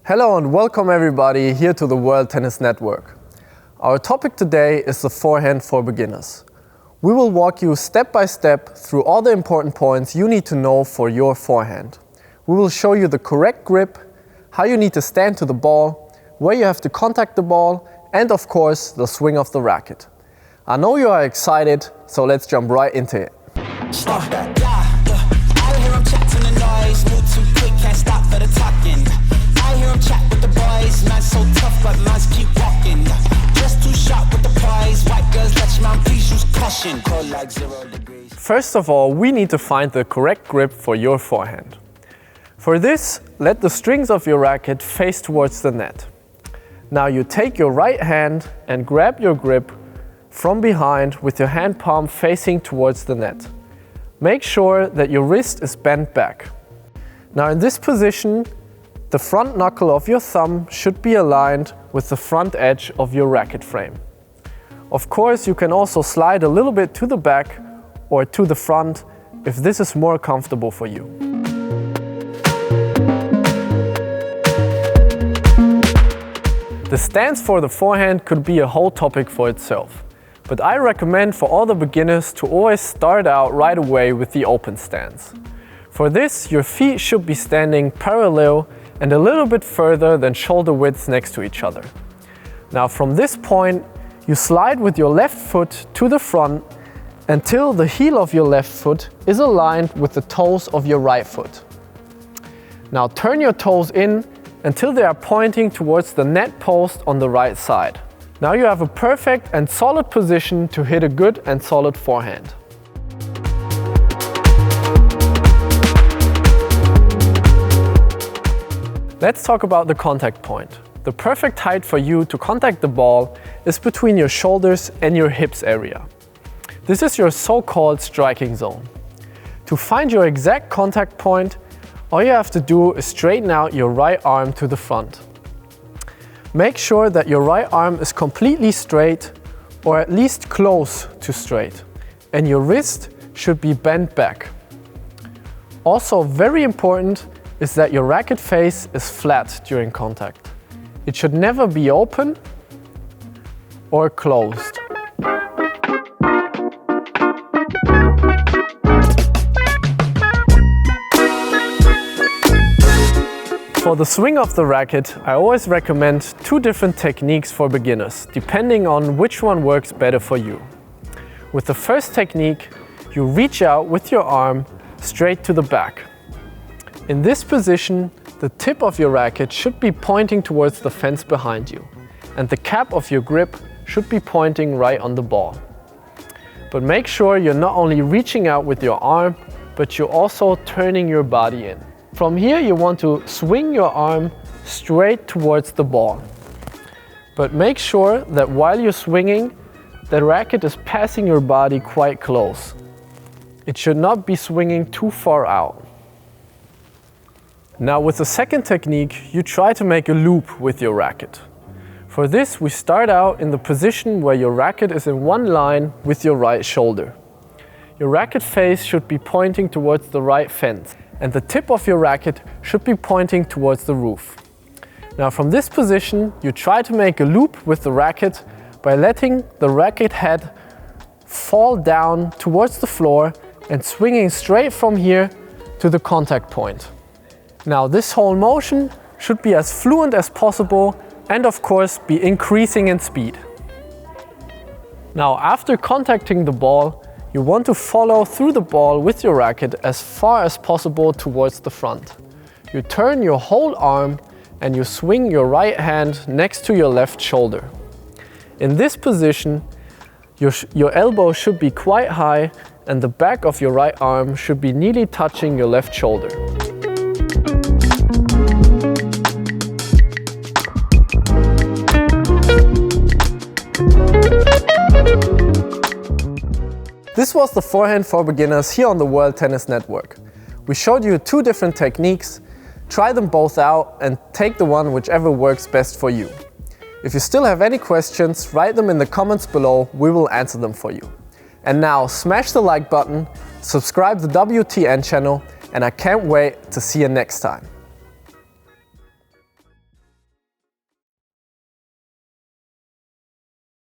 Hello and welcome everybody here to the World Tennis Network. Our topic today is the forehand for beginners. We will walk you step by step through all the important points you need to know for your forehand. We will show you the correct grip, how you need to stand to the ball, where you have to contact the ball, and of course the swing of the racket. I know you are excited, so let's jump right into it. Stop that. I hear him chat to the noise, move too quick, can't stop for the talking. I hear him chat with the boys, man so tough, but man's keep walking. Just too sharp with the prize, white girls let your man please use caution. Cold like 0 degrees. First of all, we need to find the correct grip for your forehand. For this, let the strings of your racket face towards the net. Now you take your right hand and grab your grip from behind with your hand palm facing towards the net. Make sure that your wrist is bent back. Now in this position, the front knuckle of your thumb should be aligned with the front edge of your racket frame. Of course, you can also slide a little bit to the back or to the front if this is more comfortable for you. The stance for the forehand could be a whole topic for itself, but I recommend for all the beginners to always start out right away with the open stance. For this, your feet should be standing parallel and a little bit further than shoulder width next to each other. Now from this point, you slide with your left foot to the front until the heel of your left foot is aligned with the toes of your right foot. Now turn your toes in until they are pointing towards the net post on the right side. Now you have a perfect and solid position to hit a good and solid forehand. Let's talk about the contact point. The perfect height for you to contact the ball is between your shoulders and your hips area. This is your so-called striking zone. To find your exact contact point, all you have to do is straighten out your right arm to the front. Make sure that your right arm is completely straight or at least close to straight, and your wrist should be bent back. Also very important is that your racket face is flat during contact. It should never be open or closed. For the swing of the racket, I always recommend two different techniques for beginners, depending on which one works better for you. With the first technique, you reach out with your arm straight to the back. In this position, the tip of your racket should be pointing towards the fence behind you, and the cap of your grip should be pointing right on the ball. But make sure you're not only reaching out with your arm, but you're also turning your body in. From here, you want to swing your arm straight towards the ball. But make sure that while you're swinging, the racket is passing your body quite close. It should not be swinging too far out. Now with the second technique, you try to make a loop with your racket. For this, we start out in the position where your racket is in one line with your right shoulder. Your racket face should be pointing towards the right fence, and the tip of your racket should be pointing towards the roof. Now from this position, you try to make a loop with the racket by letting the racket head fall down towards the floor and swinging straight from here to the contact point. Now this whole motion should be as fluent as possible and of course be increasing in speed. Now after contacting the ball, you want to follow through the ball with your racket as far as possible towards the front. You turn your whole arm and you swing your right hand next to your left shoulder. In this position, your elbow should be quite high and the back of your right arm should be nearly touching your left shoulder. This was the forehand for beginners here on the World Tennis Network. We showed you two different techniques. Try them both out and take the one whichever works best for you. If you still have any questions, write them in the comments below, we will answer them for you. And now smash the like button, subscribe to the WTN channel, and I can't wait to see you next time.